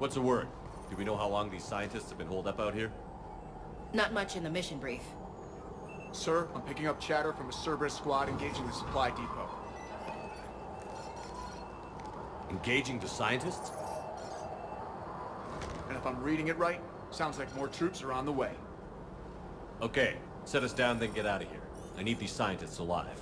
What's the word? Do we know how long these scientists have been holed up out here? Not much in the mission brief. Sir, I'm picking up chatter from a Cerberus squad engaging the supply depot. Engaging the scientists? And if I'm reading it right, sounds like more troops are on the way. Okay, set us down, then get out of here. I need these scientists alive.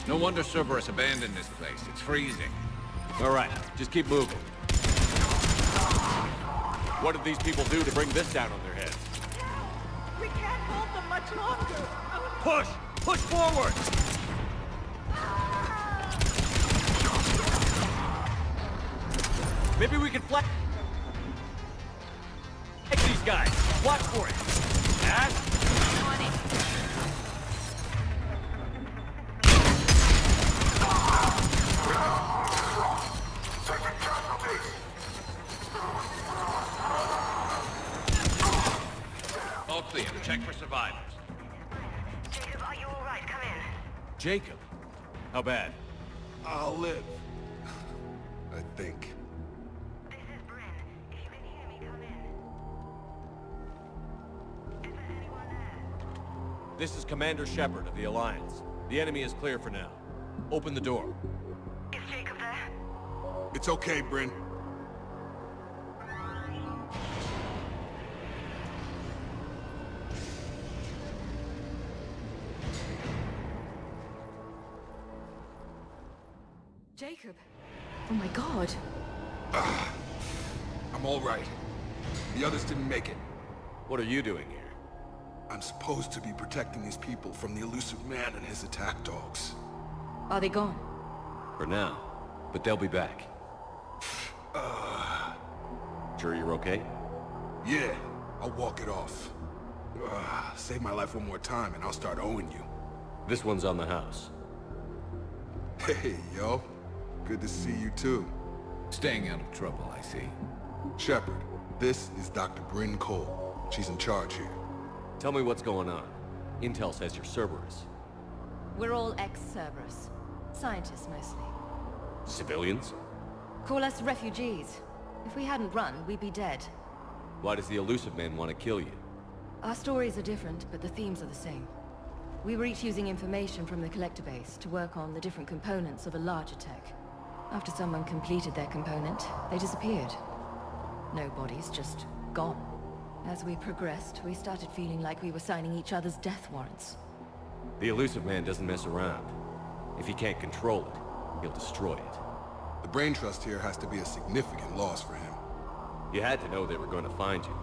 No wonder Cerberus abandoned this place. It's freezing. All right, just keep moving. What did these people do to bring this down on their heads? We can't hold them much longer. Push! Push forward! Maybe we can flank these guys. Watch for it. Ash? On it. All clear. Check for survivors. Jacob, are you all right? Come in. Jacob? How bad? I'll live. I think. This is Bryn. If you can hear me, come in. Is there anyone there? This is Commander Shepard of the Alliance. The enemy is clear for now. Open the door. Is Jacob there? It's okay, Bryn. Jacob. Oh my god. I'm all right. The others didn't make it. What are you doing here? I'm supposed to be protecting these people from the elusive man and his attack dogs. Are they gone? For now. But they'll be back. Sure you're okay? Yeah, I'll walk it off. Save my life one more time and I'll start owing you. This one's on the house. Hey, yo. Good to see you too. Staying out of trouble, I see. Shepard, this is Dr. Bryn Cole. She's in charge here. Tell me what's going on. Intel says you're Cerberus. We're all ex-Cerberus. Scientists, mostly. Civilians? Call us refugees. If we hadn't run, we'd be dead. Why does the elusive man want to kill you? Our stories are different, but the themes are the same. We were each using information from the collector base to work on the different components of a larger tech. After someone completed their component, they disappeared. No bodies, just gone. As we progressed, we started feeling like we were signing each other's death warrants. The elusive man doesn't mess around. If he can't control it, he'll destroy it. The brain trust here has to be a significant loss for him. You had to know they were going to find you.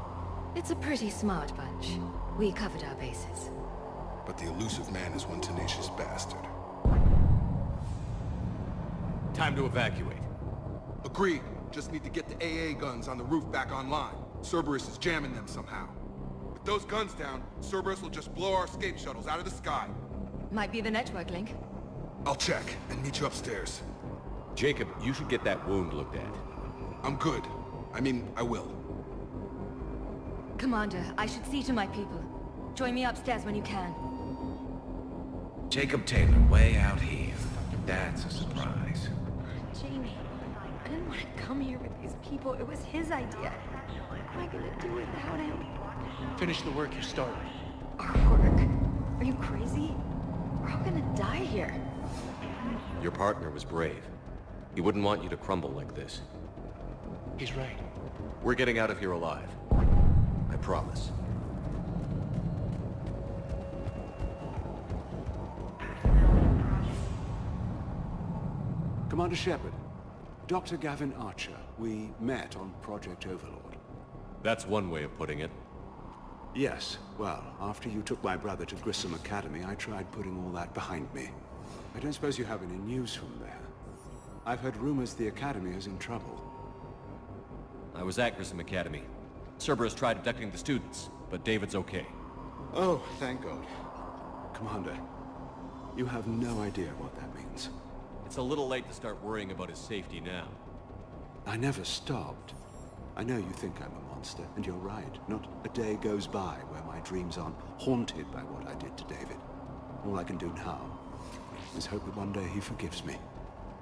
It's a pretty smart bunch. We covered our bases. But the elusive man is one tenacious bastard. Time to evacuate. Agreed. Just need to get the AA guns on the roof back online. Cerberus is jamming them somehow. With those guns down, Cerberus will just blow our escape shuttles out of the sky. Might be the network link. I'll check and meet you upstairs. Jacob, you should get that wound looked at. I'm good. I mean, I will. Commander, I should see to my people. Join me upstairs when you can. Jacob Taylor, way out here. That's a surprise. Jamie, I didn't want to come here with these people. It was his idea. What am I gonna do without him? Finish the work you started. Our work? Are you crazy? We're all gonna die here. Your partner was brave. He wouldn't want you to crumble like this. He's right. We're getting out of here alive. I promise. Commander Shepard, Dr. Gavin Archer, we met on Project Overlord. That's one way of putting it. Yes, well, after you took my brother to Grissom Academy, I tried putting all that behind me. I don't suppose you have any news from there. I've heard rumors the Academy is in trouble. I was at Grissom Academy. Cerberus tried abducting the students, but David's okay. Oh, thank God. Commander, you have no idea what that means. It's a little late to start worrying about his safety now. I never stopped. I know you think I'm a monster, and you're right. Not a day goes by where my dreams aren't haunted by what I did to David. All I can do now is hope that one day he forgives me.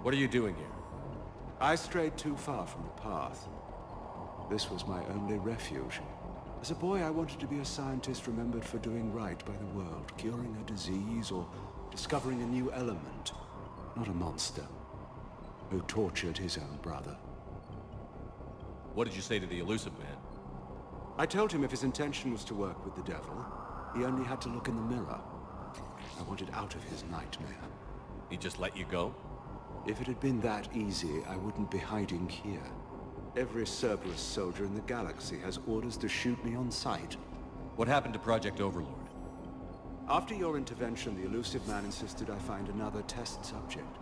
What are you doing here? I strayed too far from the path. This was my only refuge. As a boy, I wanted to be a scientist remembered for doing right by the world, curing a disease or discovering a new element. Not a monster who tortured his own brother. What did you say to the elusive man? I told him if his intention was to work with the devil, he only had to look in the mirror. I wanted out of his nightmare. He just let you go? If it had been that easy, I wouldn't be hiding here. Every Cerberus soldier in the galaxy has orders to shoot me on sight. What happened to Project Overlord? After your intervention, the elusive man insisted I find another test subject.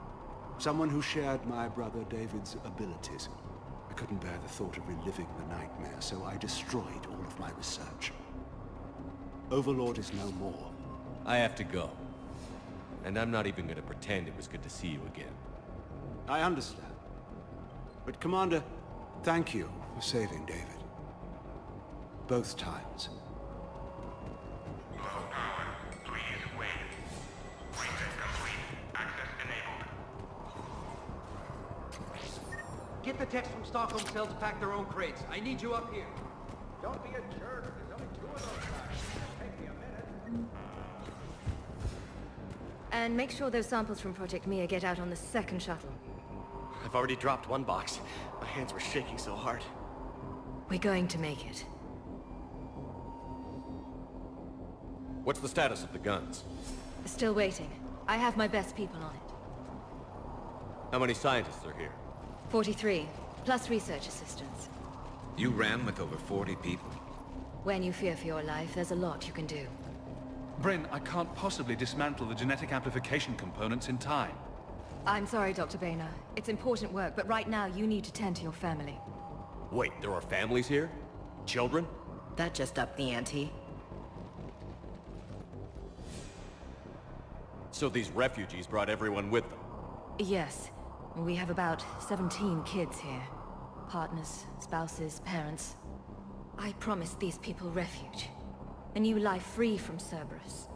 Someone who shared my brother David's abilities. I couldn't bear the thought of reliving the nightmare, so I destroyed all of my research. Overlord is no more. I have to go. And I'm not even gonna pretend it was good to see you again. I understand. But Commander, thank you for saving David. Both times. Low power. Please wait. Reset complete. Access enabled. Get the text from Stockholm Cell to pack their own crates. I need you up here. Don't be a jerk. There's only 2 of those guys. Take me a minute. And make sure those samples from Project Mia get out on the second shuttle. I've already dropped one box. My hands were shaking so hard. We're going to make it. What's the status of the guns? Still waiting. I have my best people on it. How many scientists are here? 43, plus research assistants. You ran with over 40 people. When you fear for your life, there's a lot you can do. Bryn, I can't possibly dismantle the genetic amplification components in time. I'm sorry, Dr. Boehner. It's important work, but right now you need to tend to your family. Wait, there are families here? Children? That just upped the ante. So these refugees brought everyone with them? Yes. We have about 17 kids here. Partners, spouses, parents. I promised these people refuge. A new life free from Cerberus.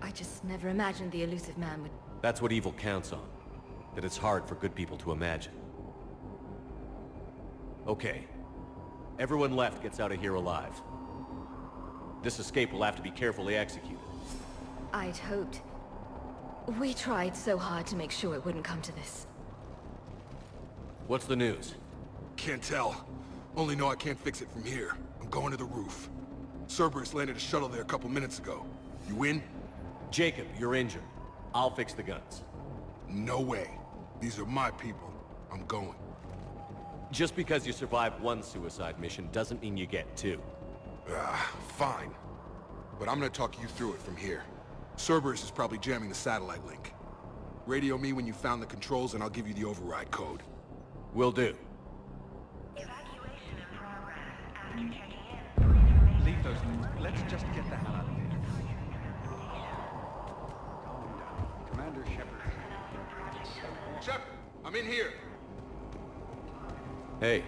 I just never imagined the elusive man would... That's what evil counts on. That it's hard for good people to imagine. Okay. Everyone left gets out of here alive. This escape will have to be carefully executed. I'd hoped. We tried so hard to make sure it wouldn't come to this. What's the news? Can't tell. Only know I can't fix it from here. I'm going to the roof. Cerberus landed a shuttle there a couple minutes ago. You in? Jacob, you're injured. I'll fix the guns. No way. These are my people. I'm going. Just because you survived one suicide mission doesn't mean you get 2. Fine. But I'm gonna talk you through it from here. Cerberus is probably jamming the satellite link. Radio me when you found the controls and I'll give you the override code. Will do. Evacuation in progress. After checking in, please remain... Leave those things. Let's just get the hell out of here. Commander Shepard. Shepard, I'm in here. Hey,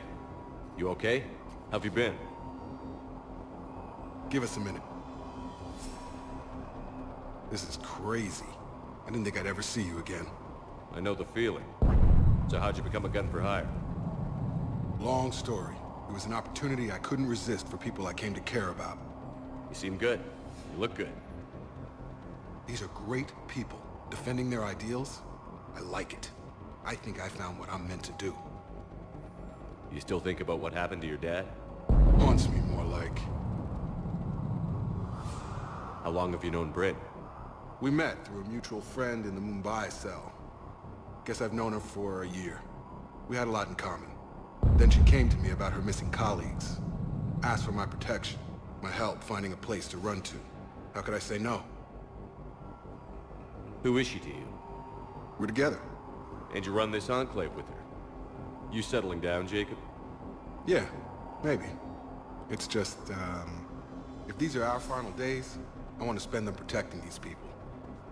you okay? How've you been? Give us a minute. This is crazy. I didn't think I'd ever see you again. I know the feeling. So how'd you become a gun for hire? Long story. It was an opportunity I couldn't resist for people I came to care about. You seem good. You look good. These are great people. Defending their ideals, I like it. I think I found what I'm meant to do. You still think about what happened to your dad? Haunts me more like. How long have you known Bryn? We met through a mutual friend in the Mumbai cell. Guess I've known her for a year. We had a lot in common. Then she came to me about her missing colleagues. Asked for my protection, my help finding a place to run to. How could I say no? Who is she to you? We're together. And you run this enclave with her? You settling down, Jacob? Yeah, maybe. It's just, if these are our final days, I want to spend them protecting these people.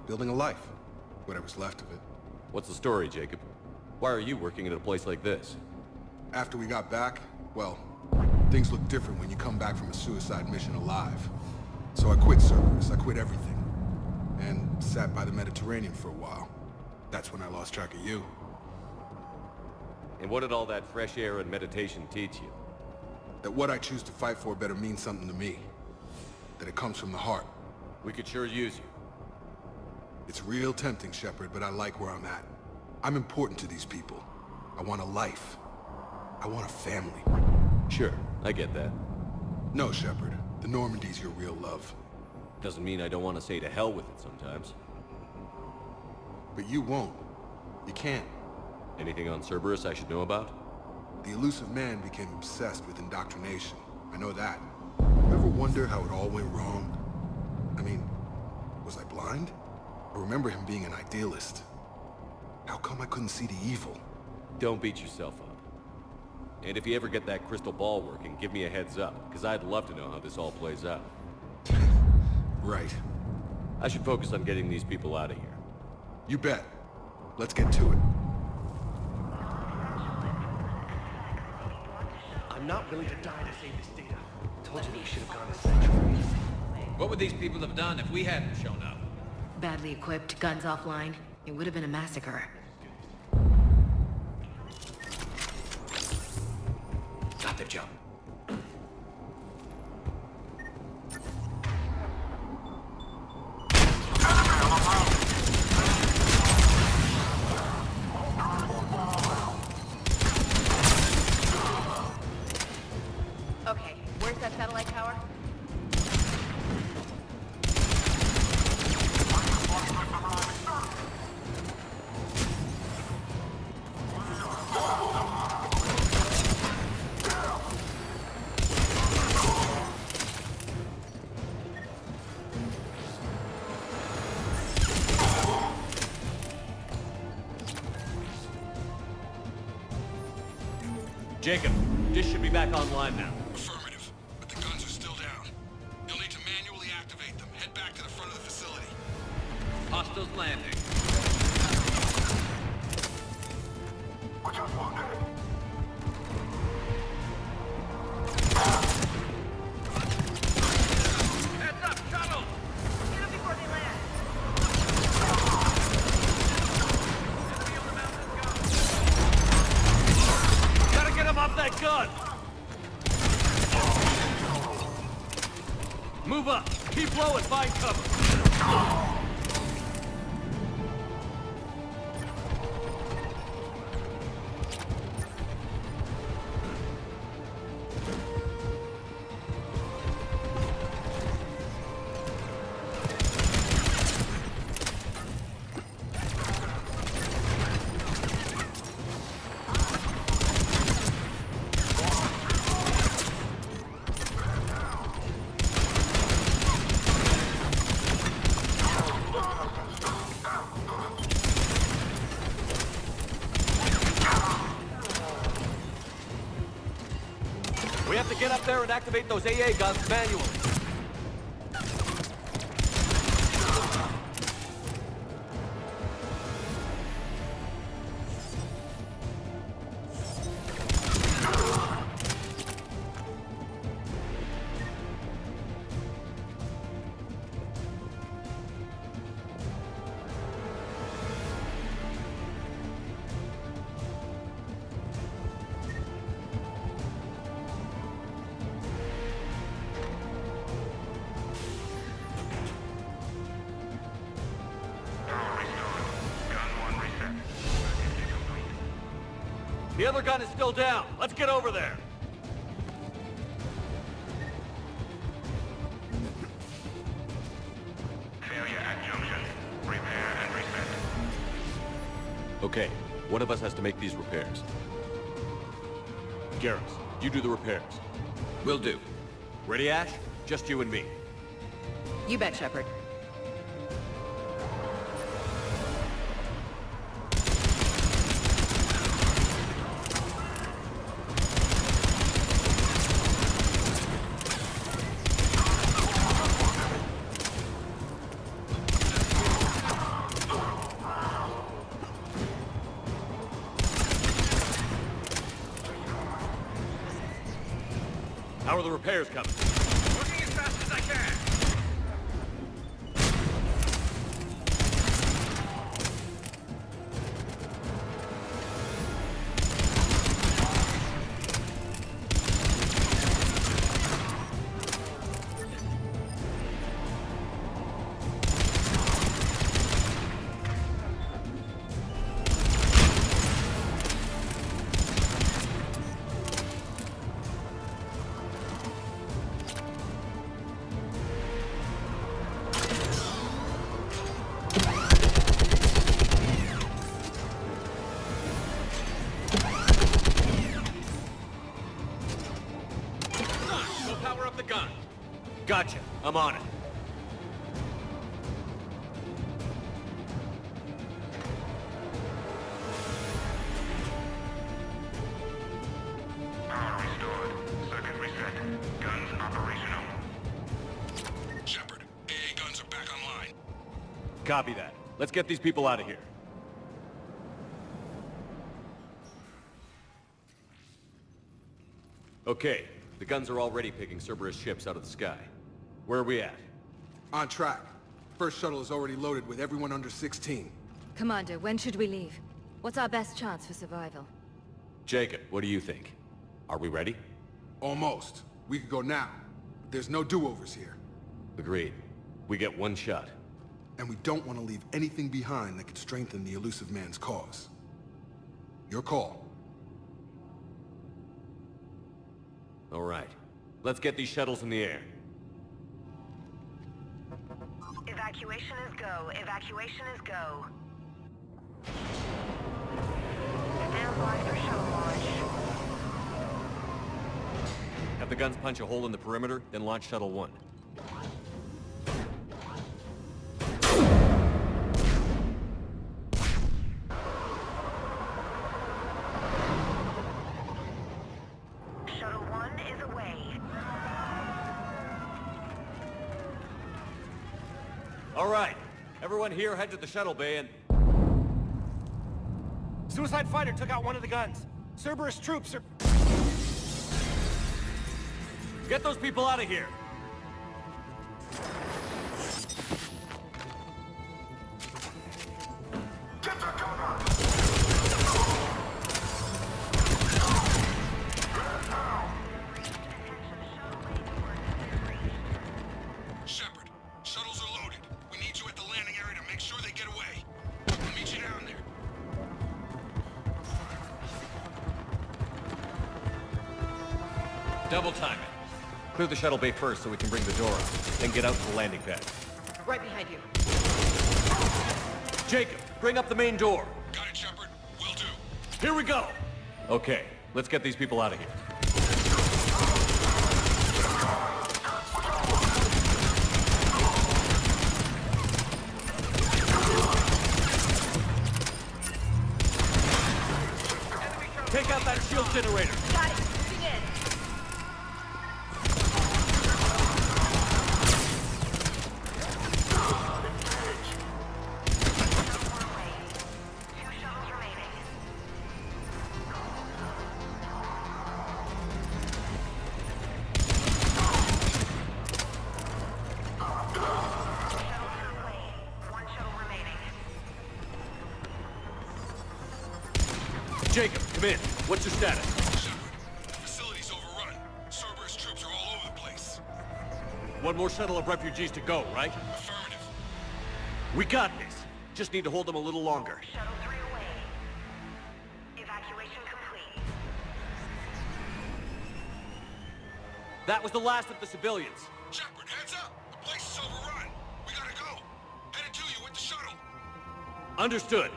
Building a life. Whatever's left of it. What's the story, Jacob? Why are you working at a place like this? After we got back, well, things look different when you come back from a suicide mission alive. So I quit Cerberus, I quit everything. And sat by the Mediterranean for a while. That's when I lost track of you. And what did all that fresh air and meditation teach you? That what I choose to fight for better mean something to me. That it comes from the heart. We could sure use you. It's real tempting, Shepard, but I like where I'm at. I'm important to these people. I want a life. I want a family. Sure, I get that. No, Shepard. The Normandy's your real love. Doesn't mean I don't want to say to hell with it sometimes. But you won't. You can't. Anything on Cerberus I should know about? The elusive man became obsessed with indoctrination. I know that. You ever wonder how it all went wrong? I mean, was I blind? I remember him being an idealist. How come I couldn't see the evil? Don't beat yourself up. And if you ever get that crystal ball working, give me a heads up, because I'd love to know how this all plays out. Right. I should focus on getting these people out of here. You bet. Let's get to it. I'm not willing to die to save this data. Told you we should have gone to Sanctuary. What would these people have done if we hadn't shown up? Badly equipped, guns offline. It would have been a massacre. Got the jump. Okay, where's that satellite tower? Jacob, dish should be back online now. Affirmative, but the guns are still down. You'll need to manually activate them. Head back to the front of the facility. Hostiles landing. Heads up, shuttle! Get them before they land. Enemy on the mountain, go! Gotta get him off that gun! Move up! Keep low and find cover! We have to get up there and activate those AA guns manually. The other gun is still down. Let's get over there. Failure at junction. Repair and reset. Okay, one of us has to make these repairs. Garrus, you do the repairs. Will do. Ready, Ash? Just you and me. You bet, Shepard. How are the repairs coming? Working as fast as I can. Gotcha. I'm on it. Power restored. Circuit reset. Guns operational. Shepard, AA guns are back online. Copy that. Let's get these people out of here. Okay, the guns are already picking Cerberus ships out of the sky. Where are we at? On track. First shuttle is already loaded with everyone under 16. Commander, when should we leave? What's our best chance for survival? Jacob, what do you think? Are we ready? Almost. We could go now. But there's no do-overs here. Agreed. We get one shot. And we don't want to leave anything behind that could strengthen the elusive man's cause. Your call. All right. Let's get these shuttles in the air. Evacuation is go. Evacuation is go. Stand by for shuttle launch. Have the guns punch a hole in the perimeter, then launch Shuttle 1. Shuttle 1 is away. All right. Everyone here head to the shuttle bay and... Suicide fighter took out one of the guns. Cerberus troops are... Get those people out of here! Shepard, shuttles are loaded. We need you at the landing area to make sure they get away. We'll meet you down there. Double time it. Clear the shuttle bay first so we can bring the door up. Then get out to the landing pad. Right behind you. Jacob, bring up the main door. Got it, Shepard. Will do. Here we go! Okay, let's get these people out of here. Take out that shield generator. Got it. Moving in. Two shuttles remaining. Shuttles are away. One shuttle remaining. Jacob, come in. What's your status? Shepard, facility's overrun. Cerberus troops are all over the place. One more shuttle of refugees to go, right? Affirmative. We got this. Just need to hold them a little longer. Shuttle 3 away. Evacuation complete. That was the last of the civilians. Shepard, heads up! The place is overrun. We gotta go. Headed to you with the shuttle. Understood.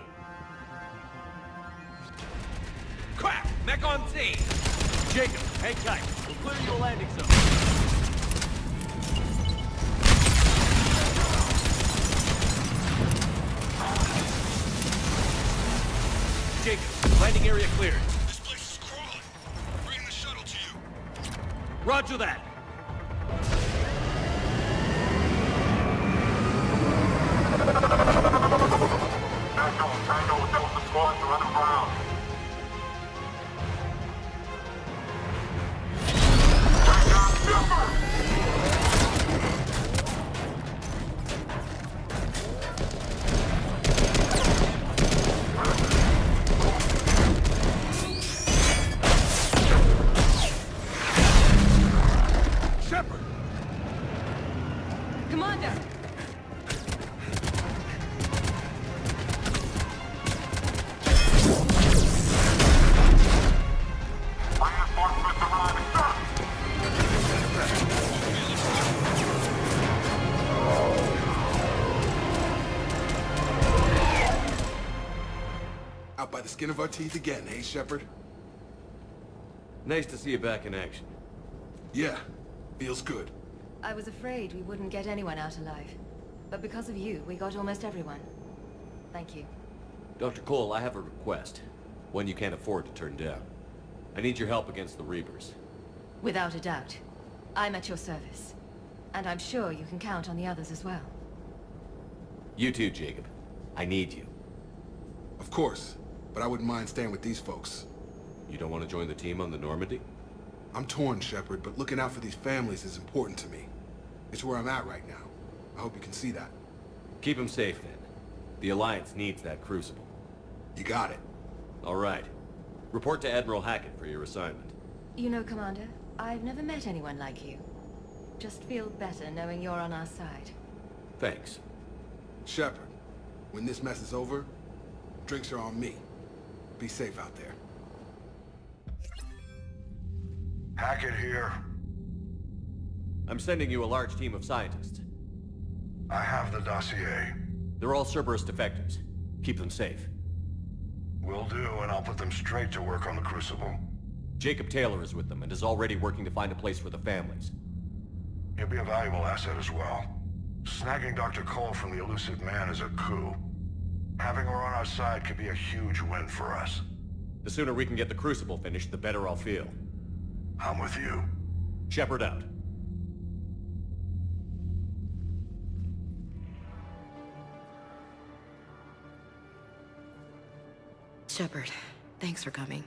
Crap! Mech on scene! Jacob, hang tight. We'll clear you a landing zone. Jacob, landing area cleared. This place is crawling. Bring the shuttle to you. Roger that. Commander! Out by the skin of our teeth again, hey, Shepard? Nice to see you back in action. Yeah, feels good. I was afraid we wouldn't get anyone out alive. But because of you, we got almost everyone. Thank you. Dr. Cole, I have a request. One you can't afford to turn down. I need your help against the Reapers. Without a doubt. I'm at your service. And I'm sure you can count on the others as well. You too, Jacob. I need you. Of course, but I wouldn't mind staying with these folks. You don't want to join the team on the Normandy? I'm torn, Shepard, but looking out for these families is important to me. It's where I'm at right now. I hope you can see that. Keep them safe, then. The Alliance needs that crucible. You got it. All right. Report to Admiral Hackett for your assignment. You know, Commander, I've never met anyone like you. Just feel better knowing you're on our side. Thanks. Shepard, when this mess is over, drinks are on me. Be safe out there. Hackett here. I'm sending you a large team of scientists. I have the dossier. They're all Cerberus defectives. Keep them safe. Will do, and I'll put them straight to work on the Crucible. Jacob Taylor is with them and is already working to find a place for the families. He'll be a valuable asset as well. Snagging Dr. Cole from the elusive man is a coup. Having her on our side could be a huge win for us. The sooner we can get the Crucible finished, the better I'll feel. I'm with you. Shepard out. Shepard, thanks for coming.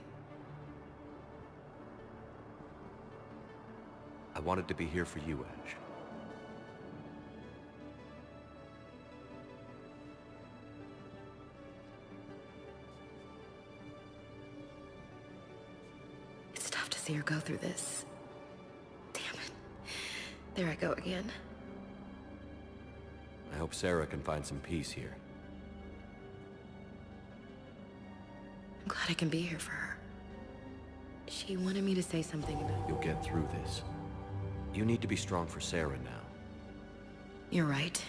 I wanted to be here for you, Ash. It's tough to see her go through this. Damn it. There I go again. I hope Sarah can find some peace here. I'm glad I can be here for her. She wanted me to say something about... You'll get through this. You need to be strong for Sarah now. You're right.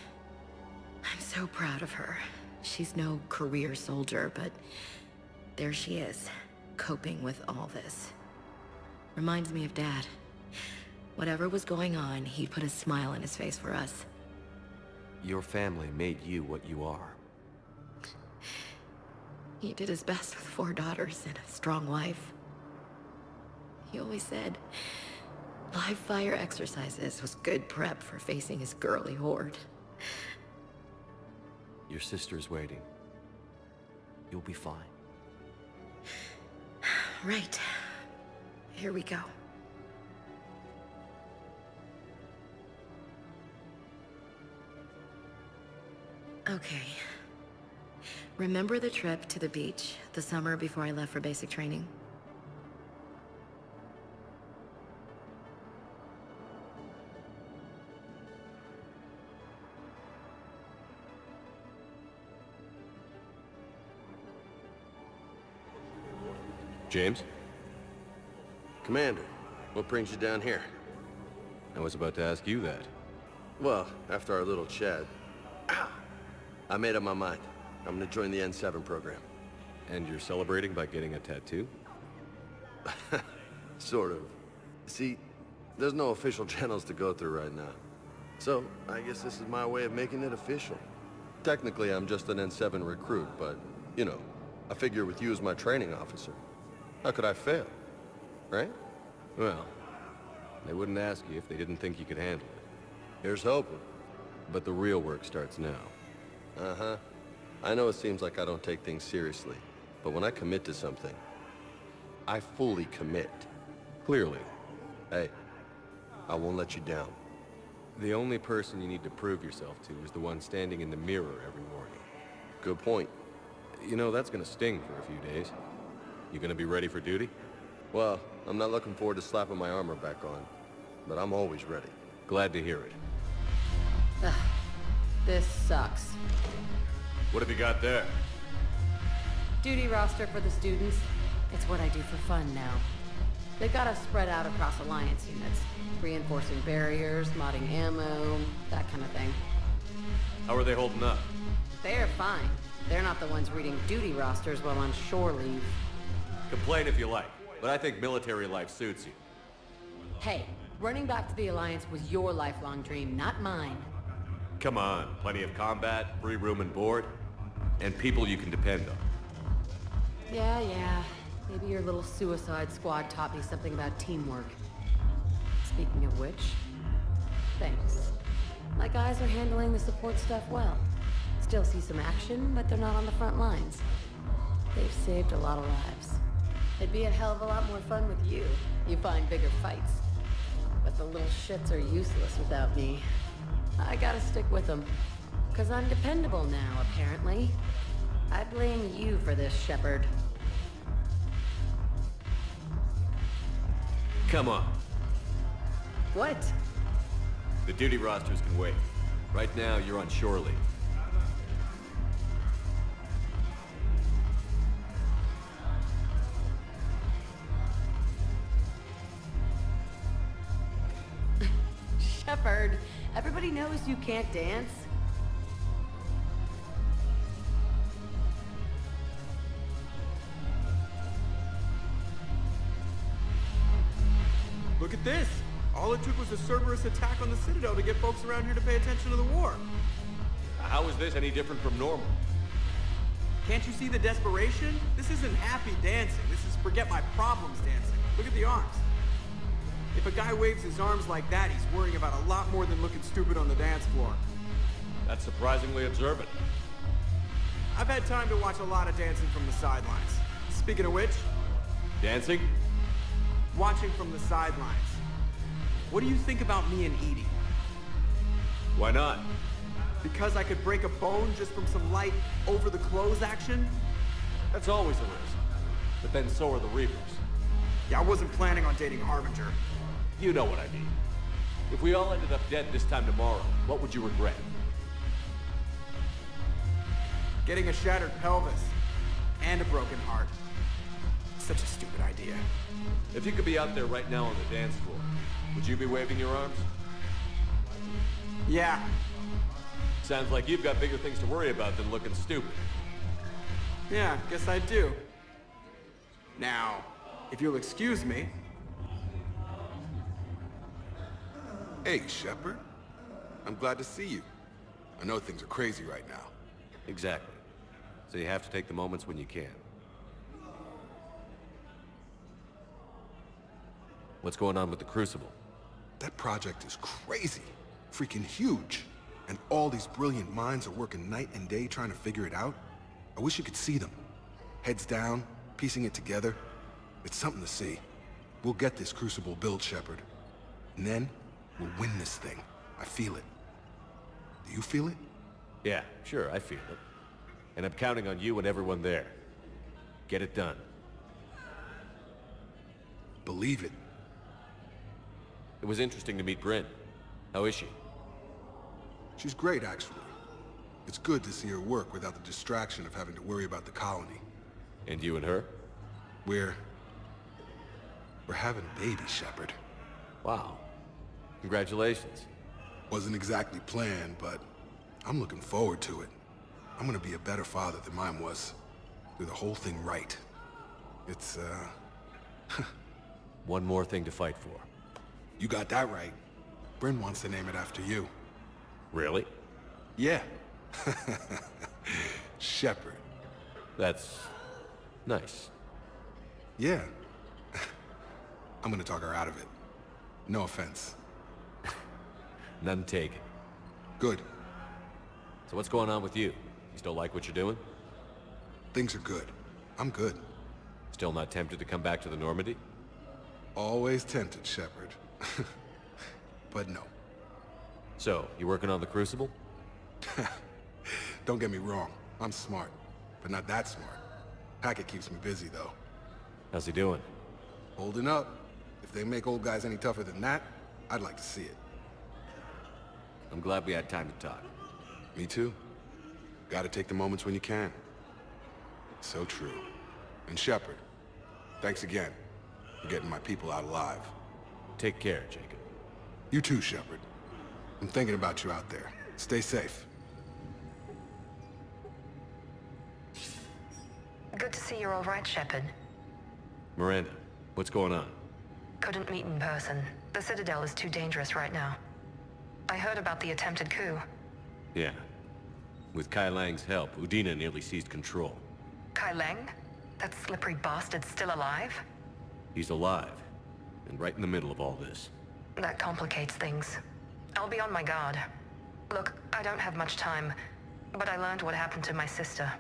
I'm so proud of her. She's no career soldier, but there she is, coping with all this. Reminds me of Dad. Whatever was going on, he'd put a smile on his face for us. Your family made you what you are. He did his best with 4 daughters and a strong wife. He always said live fire exercises was good prep for facing his girly horde. Your sister's waiting. You'll be fine. Right. Here we go. Okay. Remember the trip to the beach the summer before I left for basic training? James? Commander, what brings you down here? I was about to ask you that. Well, after our little chat, I made up my mind. I'm gonna join the N7 program. And you're celebrating by getting a tattoo? Sort of. See, there's no official channels to go through right now. So, I guess this is my way of making it official. Technically, I'm just an N7 recruit, but, you know, I figure with you as my training officer, how could I fail? Right? Well, they wouldn't ask you if they didn't think you could handle it. Here's hoping. But the real work starts now. Uh-huh. I know it seems like I don't take things seriously, but when I commit to something, I fully commit. Clearly. Hey, I won't let you down. The only person you need to prove yourself to is the one standing in the mirror every morning. Good point. You know, that's gonna sting for a few days. You gonna be ready for duty? Well, I'm not looking forward to slapping my armor back on, but I'm always ready. Glad to hear it. Ugh, this sucks. What have you got there? Duty roster for the students. It's what I do for fun now. They've got us spread out across Alliance units, reinforcing barriers, modding ammo, that kind of thing. How are they holding up? They're fine. They're not the ones reading duty rosters while on shore leave. Complain if you like, but I think military life suits you. Hey, running back to the Alliance was your lifelong dream, not mine. Come on, plenty of combat, free room and board, and people you can depend on. Yeah. Maybe your little suicide squad taught me something about teamwork. Speaking of which, thanks. My guys are handling the support stuff well. Still see some action, but they're not on the front lines. They've saved a lot of lives. It'd be a hell of a lot more fun with you. You find bigger fights. But the little shits are useless without me. I gotta stick with them. 'Cause I'm dependable now, apparently. I blame you for this, Shepard. Come on. What? The duty rosters can wait. Right now, you're on shore leave. Shepard, everybody knows you can't dance. Look at this! All it took was a Cerberus attack on the Citadel to get folks around here to pay attention to the war. How is this any different from normal? Can't you see the desperation? This isn't happy dancing. This is forget my problems dancing. Look at the arms. If a guy waves his arms like that, he's worrying about a lot more than looking stupid on the dance floor. That's surprisingly observant. I've had time to watch a lot of dancing from the sidelines. Speaking of which... Dancing? Watching from the sidelines. What do you think about me and Edie? Why not? Because I could break a bone just from some light over-the-clothes action? That's always a risk. But then so are the Reapers. Yeah, I wasn't planning on dating Harbinger. You know what I mean. If we all ended up dead this time tomorrow, what would you regret? Getting a shattered pelvis. And a broken heart. Such a stupid idea. If you could be out there right now on the dance floor, would you be waving your arms? Yeah. Sounds like you've got bigger things to worry about than looking stupid. Yeah, guess I do. Now, if you'll excuse me... Hey, Shepard. I'm glad to see you. I know things are crazy right now. Exactly. So you have to take the moments when you can. What's going on with the Crucible? That project is crazy. Freaking huge. And all these brilliant minds are working night and day trying to figure it out. I wish you could see them. Heads down, piecing it together. It's something to see. We'll get this Crucible built, Shepard. And then, we'll win this thing. I feel it. Do you feel it? Yeah, sure, I feel it. And I'm counting on you and everyone there. Get it done. Believe it. It was interesting to meet Bryn. How is she? She's great, actually. It's good to see her work without the distraction of having to worry about the colony. And you and her? We're having a baby, Shepard. Wow. Congratulations. Wasn't exactly planned, but I'm looking forward to it. I'm gonna be a better father than mine was. Do the whole thing right. It's, One more thing to fight for. You got that right. Bryn wants to name it after you. Really? Yeah. Shepard. That's... nice. Yeah. I'm gonna talk her out of it. No offense. None taken. Good. So what's going on with you? You still like what you're doing? Things are good. I'm good. Still not tempted to come back to the Normandy? Always tempted, Shepard. But no. So, you working on the Crucible? Don't get me wrong. I'm smart. But not that smart. Hackett keeps me busy, though. How's he doing? Holding up. If they make old guys any tougher than that, I'd like to see it. I'm glad we had time to talk. Me too. Gotta take the moments when you can. So true. And Shepard, thanks again for getting my people out alive. Take care, Jacob. You too, Shepard. I'm thinking about you out there. Stay safe. Good to see you're all right, Shepard. Miranda, what's going on? Couldn't meet in person. The Citadel is too dangerous right now. I heard about the attempted coup. Yeah. With Kai Lang's help, Udina nearly seized control. Kai Lang? That slippery bastard's still alive? He's alive, and right in the middle of all this. That complicates things. I'll be on my guard. Look, I don't have much time, but I learned what happened to my sister.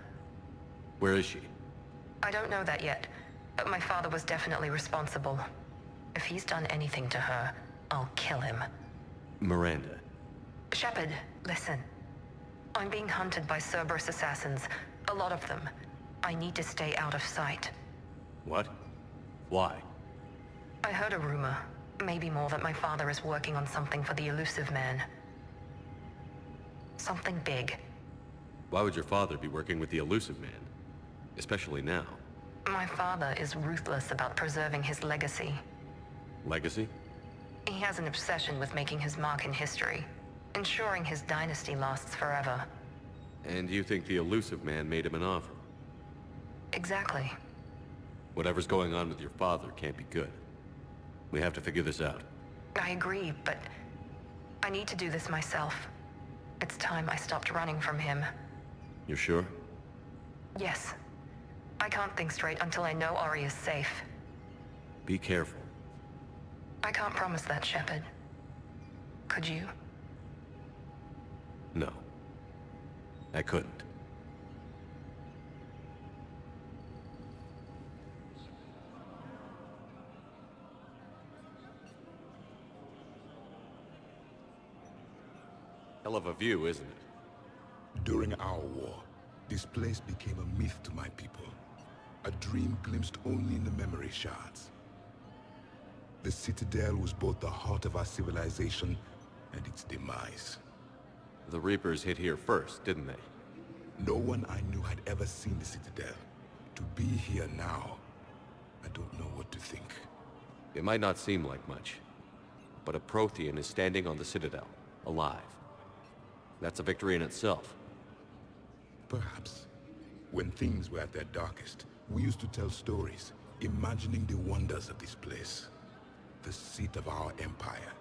Where is she? I don't know that yet, but my father was definitely responsible. If he's done anything to her, I'll kill him. Miranda. Shepard, listen. I'm being hunted by Cerberus assassins. A lot of them. I need to stay out of sight. What? Why? I heard a rumor, maybe more, that my father is working on something for the elusive man. Something big. Why would your father be working with the elusive man? Especially now. My father is ruthless about preserving his legacy. Legacy? He has an obsession with making his mark in history, ensuring his dynasty lasts forever. And you think the elusive man made him an offer? Exactly. Whatever's going on with your father can't be good. We have to figure this out. I agree, but I need to do this myself. It's time I stopped running from him. You're sure? Yes. I can't think straight until I know Ori is safe. Be careful. I can't promise that, Shepard. Could you? No. I couldn't. Hell of a view, isn't it? During our war, this place became a myth to my people. A dream glimpsed only in the memory shards. The Citadel was both the heart of our civilization and its demise. The Reapers hit here first, didn't they? No one I knew had ever seen the Citadel. To be here now, I don't know what to think. It might not seem like much, but a Prothean is standing on the Citadel, alive. That's a victory in itself. Perhaps. When things were at their darkest, we used to tell stories, imagining the wonders of this place. The seat of our empire,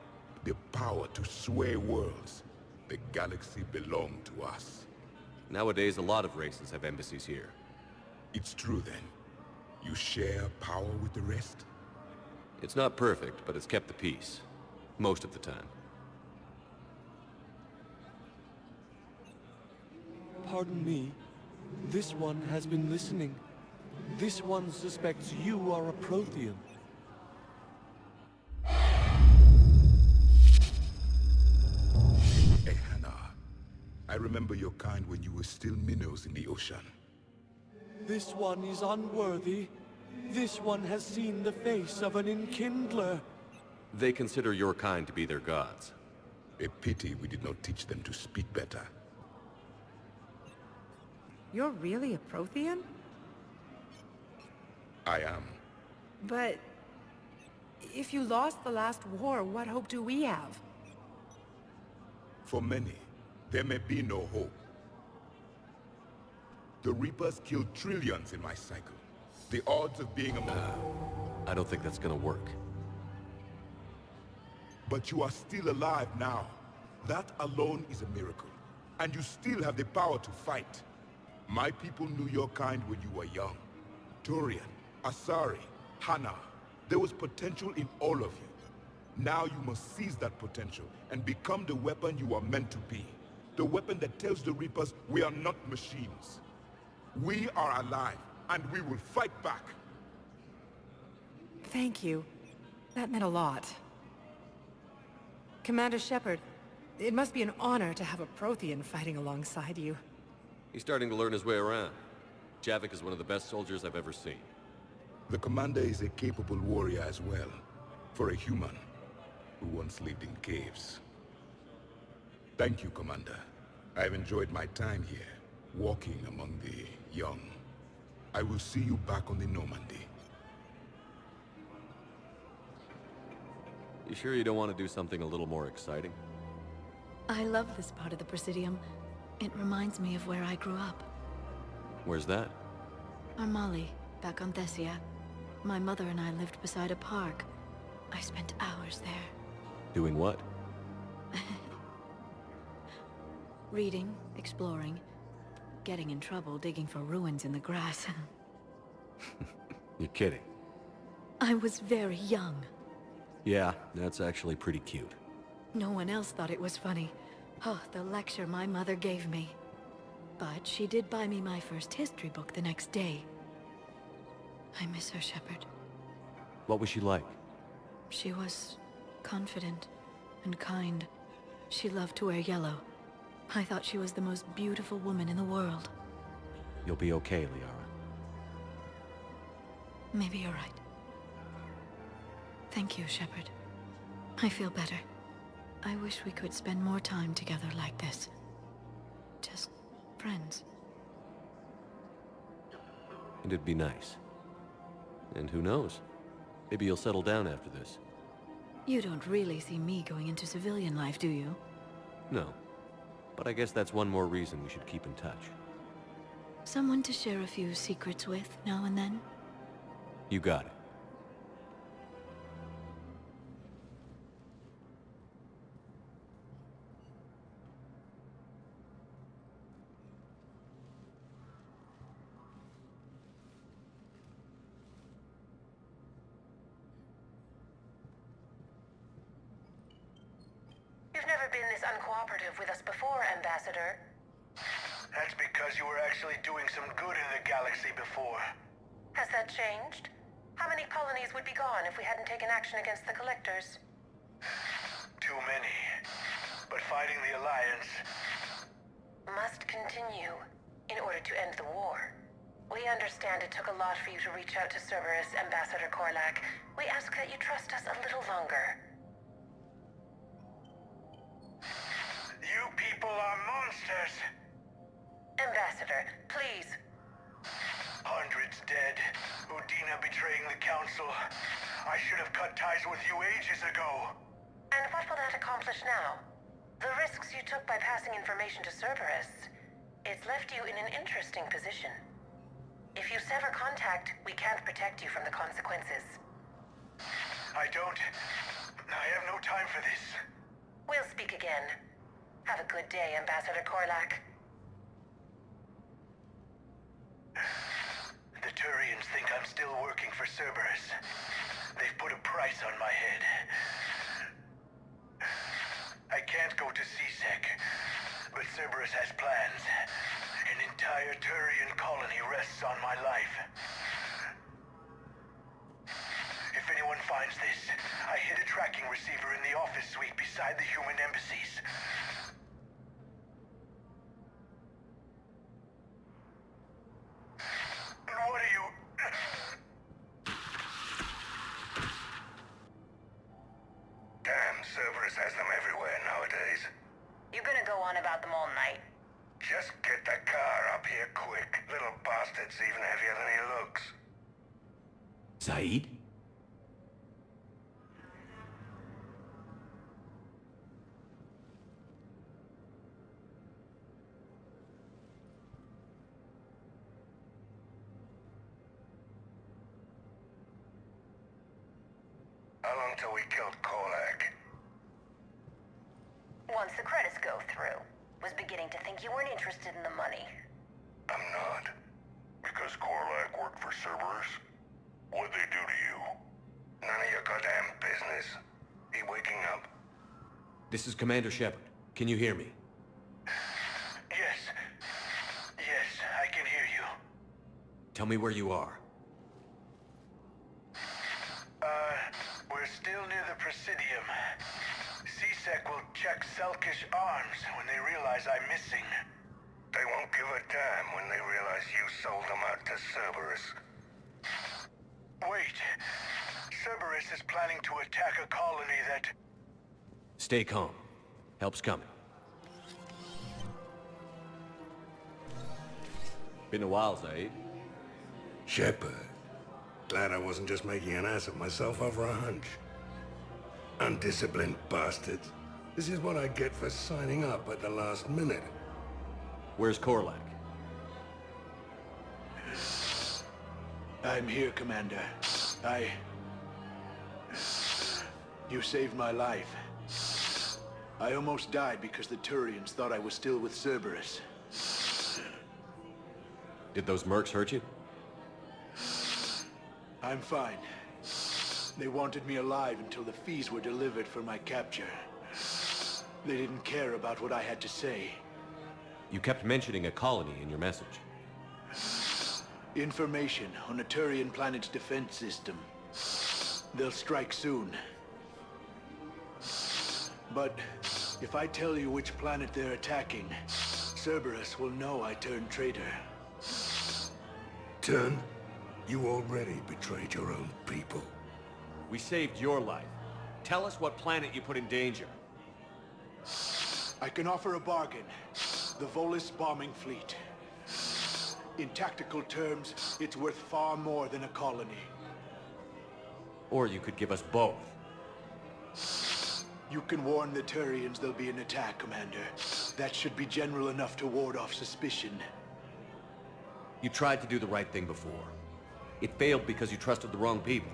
the power to sway worlds. The galaxy belonged to us. Nowadays, a lot of races have embassies here. It's true then. You share power with the rest? It's not perfect, but it's kept the peace. Most of the time. Pardon me. This one has been listening. This one suspects you are a Prothean. Ehana, I remember your kind when you were still minnows in the ocean. This one is unworthy. This one has seen the face of an enkindler. They consider your kind to be their gods. A pity we did not teach them to speak better. You're really a Prothean? I am. But if you lost the last war, what hope do we have? For many, there may be no hope. The Reapers killed trillions in my cycle. The odds of being among... I don't think that's gonna work. But you are still alive now. That alone is a miracle. And you still have the power to fight. My people knew your kind when you were young. Turian, Asari, Hana. There was potential in all of you. Now you must seize that potential and become the weapon you are meant to be. The weapon that tells the Reapers we are not machines. We are alive, and we will fight back. Thank you. That meant a lot. Commander Shepard, it must be an honor to have a Prothean fighting alongside you. He's starting to learn his way around. Javik is one of the best soldiers I've ever seen. The commander is a capable warrior as well, for a human who once lived in caves. Thank you, Commander. I've enjoyed my time here, walking among the young. I will see you back on the Normandy. You sure you don't want to do something a little more exciting? I love this part of the Presidium. It reminds me of where I grew up. Where's that? Armali, back on Thessia. My mother and I lived beside a park. I spent hours there. Doing what? Reading, exploring, getting in trouble digging for ruins in the grass. You're kidding. I was very young. Yeah, that's actually pretty cute. No one else thought it was funny. Oh, the lecture my mother gave me. But she did buy me my first history book the next day. I miss her, Shepard. What was she like? She was confident and kind. She loved to wear yellow. I thought she was the most beautiful woman in the world. You'll be okay, Liara. Maybe you're right. Thank you, Shepard. I feel better. I wish we could spend more time together like this. Just friends. And it'd be nice. And who knows? Maybe you'll settle down after this. You don't really see me going into civilian life, do you? No. But I guess that's one more reason we should keep in touch. Someone to share a few secrets with now and then? You got it. You've never been this uncooperative with us before, Ambassador. That's because you were actually doing some good in the galaxy before. Has that changed? How many colonies would be gone if we hadn't taken action against the Collectors? Too many. But fighting the Alliance... must continue in order to end the war. We understand it took a lot for you to reach out to Cerberus, Ambassador Korlak. We ask that you trust us a little longer. You people are monsters! Ambassador, please. Hundreds dead. Udina betraying the Council. I should have cut ties with you ages ago. And what will that accomplish now? The risks you took by passing information to Cerberus, it's left you in an interesting position. If you sever contact, we can't protect you from the consequences. I have no time for this. We'll speak again. Have a good day, Ambassador Korlak. The Turians think I'm still working for Cerberus. They've put a price on my head. I can't go to C-Sec, but Cerberus has plans. An entire Turian colony rests on my life. If anyone finds this, I hid a tracking receiver in the office suite beside the human embassies. What are you... Damn, Cerberus has them everywhere nowadays. You're gonna go on about them all night. Just get the car up here quick. Little bastard's even heavier than he looks. Zaid? How long till we killed Kolak? Once the credits go through. Was beginning to think you weren't interested in the money. I'm not. Because Kolak worked for Cerberus? What'd they do to you? None of your goddamn business. He waking up? This is Commander Shepard. Can you hear me? Yes. Yes, I can hear you. Tell me where you are. We're still near the Presidium. C-Sec will check Selkish arms when they realize I'm missing. They won't give a damn when they realize you sold them out to Cerberus. Wait. Cerberus is planning to attack a colony that... Stay calm. Help's coming. Been a while, Zaid. Shepard. Glad I wasn't just making an ass of myself over a hunch. Undisciplined bastards. This is what I get for signing up at the last minute. Where's Korlak? I'm here, Commander. You saved my life. I almost died because the Turians thought I was still with Cerberus. Did those mercs hurt you? I'm fine. They wanted me alive until the fees were delivered for my capture. They didn't care about what I had to say. You kept mentioning a colony in your message. Information on a Turian planet's defense system. They'll strike soon. But if I tell you which planet they're attacking, Cerberus will know I turned traitor. Turn? You already betrayed your own people. We saved your life. Tell us what planet you put in danger. I can offer a bargain. The Volus bombing fleet. In tactical terms, it's worth far more than a colony. Or you could give us both. You can warn the Turians there'll be an attack, Commander. That should be general enough to ward off suspicion. You tried to do the right thing before. It failed because you trusted the wrong people.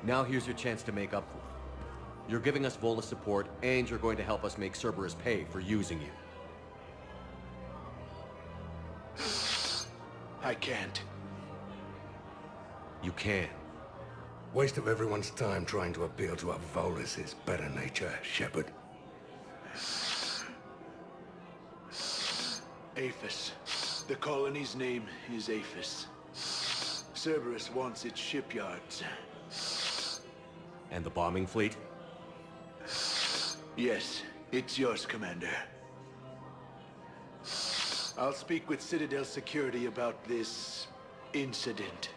Now here's your chance to make up for it. You're giving us Volus support, and you're going to help us make Cerberus pay for using you. I can't. You can. Waste of everyone's time trying to appeal to a Volus's better nature, Shepard. Aphis. The colony's name is Aphis. Cerberus wants its shipyards. And the bombing fleet? Yes, it's yours, Commander. I'll speak with Citadel Security about this incident.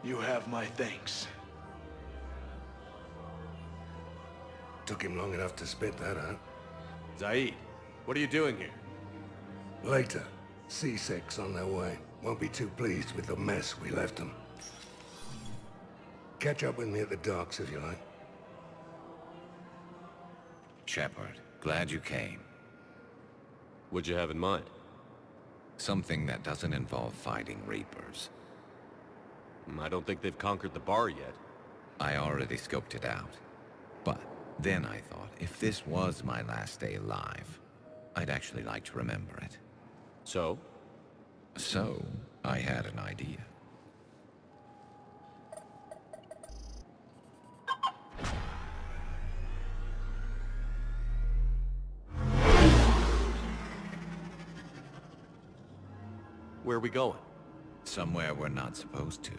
You have my thanks. Took him long enough to spit that out. Zaid, what are you doing here? Later. C-Sec's on their way. Won't be too pleased with the mess we left them. Catch up with me at the docks if you like. Shepard, glad you came. What'd you have in mind? Something that doesn't involve fighting Reapers. I don't think they've conquered the bar yet. I already scoped it out. But then I thought, if this was my last day alive, I'd actually like to remember it. So? So, I had an idea. Where are we going? Somewhere we're not supposed to.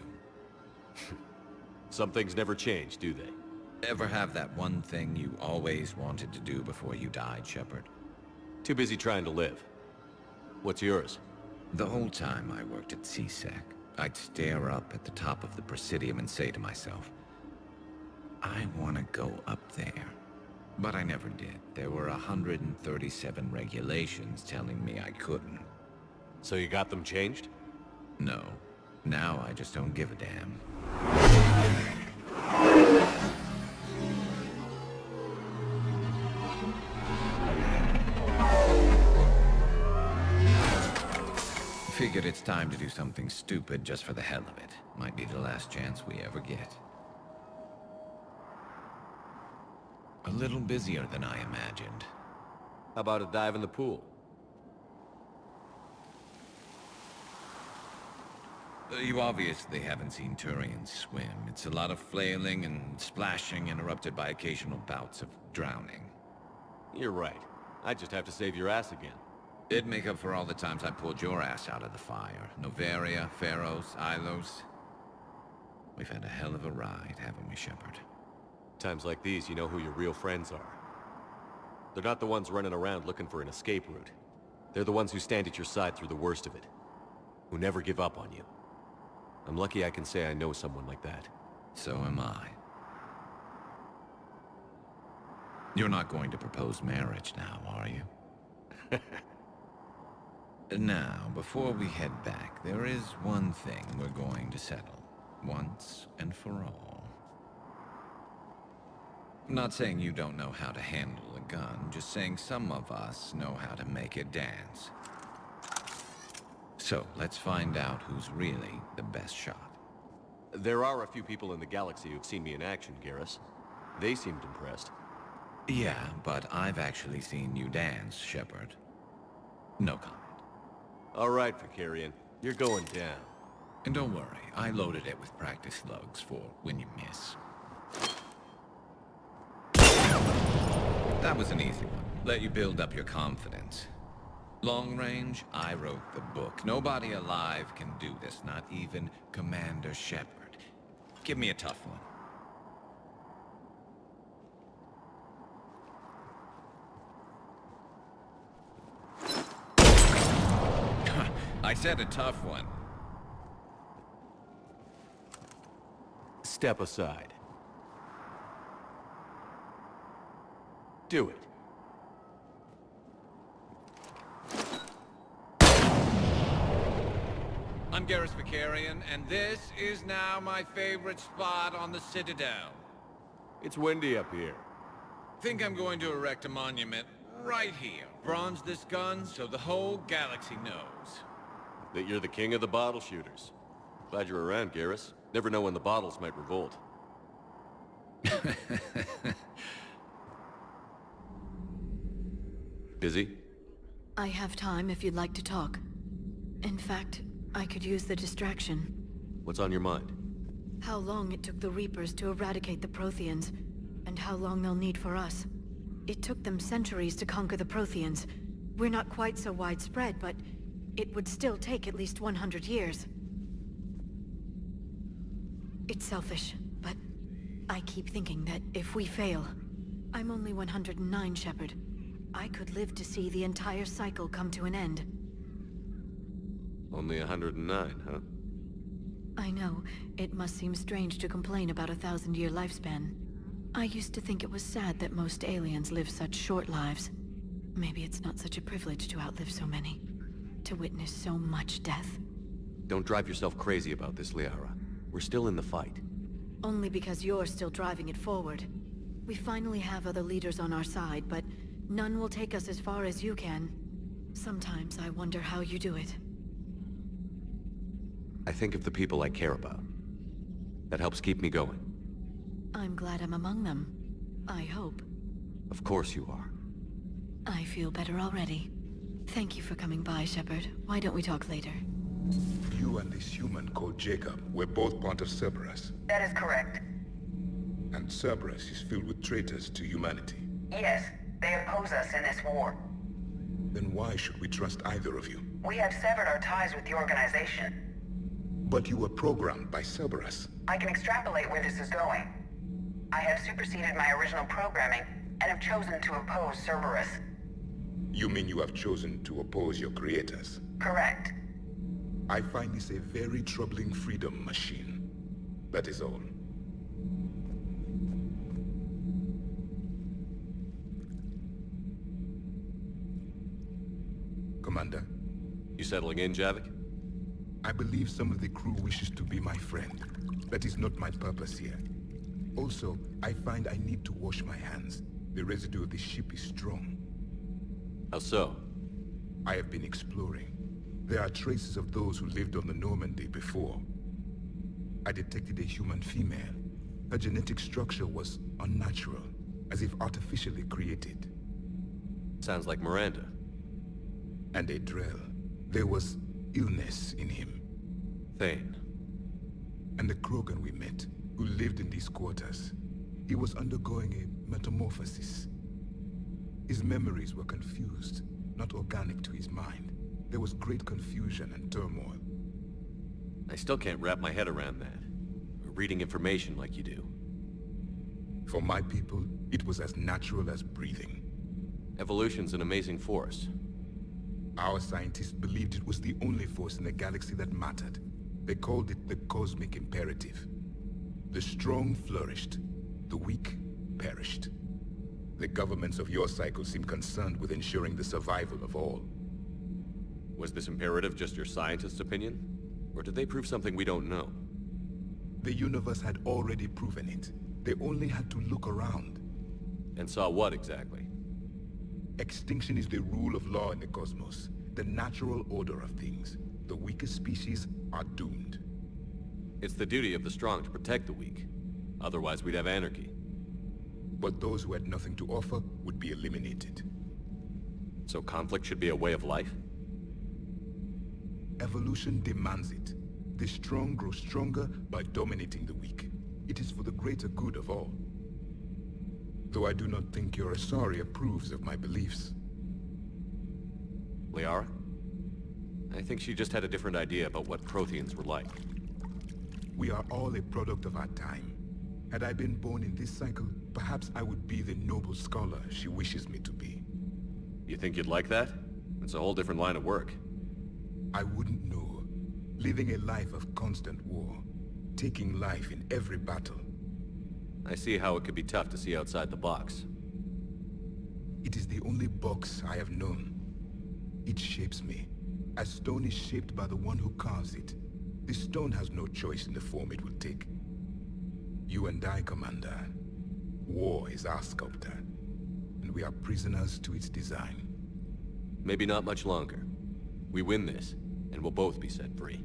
Some things never change, do they? Ever have that one thing you always wanted to do before you died, Shepard? Too busy trying to live. What's yours? The whole time I worked at C-Sec, I'd stare up at the top of the Presidium and say to myself, I want to go up there. But I never did. There were 137 regulations telling me I couldn't. So you got them changed? No. Now I just don't give a damn. Figured it's time to do something stupid just for the hell of it. Might be the last chance we ever get. A little busier than I imagined. How about a dive in the pool? You obviously haven't seen Turians swim. It's a lot of flailing and splashing, interrupted by occasional bouts of drowning. You're right. I just have to save your ass again. It'd make up for all the times I pulled your ass out of the fire. Novaria, Pharos, Ilos. We've had a hell of a ride, haven't we, Shepard? Times like these, you know who your real friends are. They're not the ones running around looking for an escape route. They're the ones who stand at your side through the worst of it. Who never give up on you. I'm lucky I can say I know someone like that. So am I. You're not going to propose marriage now, are you? Now, before we head back, there is one thing we're going to settle. Once and for all. I'm not saying you don't know how to handle a gun, just saying some of us know how to make it dance. So, let's find out who's really the best shot. There are a few people in the galaxy who've seen me in action, Garrus. They seemed impressed. Yeah, but I've actually seen you dance, Shepard. No comment. All right, Vicarian. You're going down. And don't worry, I loaded it with practice slugs for when you miss. That was an easy one. Let you build up your confidence. Long range, I wrote the book. Nobody alive can do this, not even Commander Shepard. Give me a tough one. I said a tough one. Step aside. Do it. I'm Garrus Vicarian, and this is now my favorite spot on the Citadel. It's windy up here. Think I'm going to erect a monument right here. Bronze this gun so the whole galaxy knows. That you're the king of the bottle shooters. Glad you're around, Garrus. Never know when the bottles might revolt. Busy? I have time if you'd like to talk. In fact, I could use the distraction. What's on your mind? How long it took the Reapers to eradicate the Protheans, and how long they'll need for us. It took them centuries to conquer the Protheans. We're not quite so widespread, but it would still take at least 100 years. It's selfish, but I keep thinking that if we fail... I'm only 109, Shepard. I could live to see the entire cycle come to an end. Only 109, huh? I know. It must seem strange to complain about a 1,000-year lifespan. I used to think it was sad that most aliens live such short lives. Maybe it's not such a privilege to outlive so many. To witness so much death. Don't drive yourself crazy about this, Liara. We're still in the fight. Only because you're still driving it forward. We finally have other leaders on our side, but none will take us as far as you can. Sometimes I wonder how you do it. I think of the people I care about. That helps keep me going. I'm glad I'm among them. I hope. Of course you are. I feel better already. Thank you for coming by, Shepard. Why don't we talk later? You and this human called Jacob were both part of Cerberus. That is correct. And Cerberus is filled with traitors to humanity. Yes, they oppose us in this war. Then why should we trust either of you? We have severed our ties with the organization. But you were programmed by Cerberus. I can extrapolate where this is going. I have superseded my original programming and have chosen to oppose Cerberus. You mean you have chosen to oppose your creators? Correct. I find this a very troubling freedom machine. That is all. Commander? You settling in, Javik? I believe some of the crew wishes to be my friend. That is not my purpose here. Also, I find I need to wash my hands. The residue of the ship is strong. How so? I have been exploring. There are traces of those who lived on the Normandy before. I detected a human female. Her genetic structure was unnatural. as if artificially created. Sounds like Miranda. And Adrel. There was illness in him. Thane. And the Krogan we met, who lived in these quarters, he was undergoing a metamorphosis. His memories were confused, not organic to his mind. There was great confusion and turmoil. I still can't wrap my head around that. Reading information like you do. For my people, it was as natural as breathing. Evolution's an amazing force. Our scientists believed it was the only force in the galaxy that mattered. They called it the cosmic imperative. The strong flourished, the weak perished. The governments of your cycle seem concerned with ensuring the survival of all. Was this imperative just your scientist's opinion? Or did they prove something we don't know? The universe had already proven it. They only had to look around. And saw what exactly? Extinction is the rule of law in the cosmos, the natural order of things. The weakest species are doomed. It's the duty of the strong to protect the weak. Otherwise we'd have anarchy. But those who had nothing to offer would be eliminated. So conflict should be a way of life? Evolution demands it. The strong grow stronger by dominating the weak. It is for the greater good of all. Though I do not think your Asari approves of my beliefs. Liara? I think she just had a different idea about what Protheans were like. We are all a product of our time. Had I been born in this cycle, perhaps I would be the noble scholar she wishes me to be. You think you'd like that? It's a whole different line of work. I wouldn't know. Living a life of constant war. Taking life in every battle. I see how it could be tough to see outside the box. It is the only box I have known. It shapes me, as stone is shaped by the one who carves it. The stone has no choice in the form it will take. You and I, Commander. War is our sculptor, and we are prisoners to its design. Maybe not much longer. We win this, and we'll both be set free.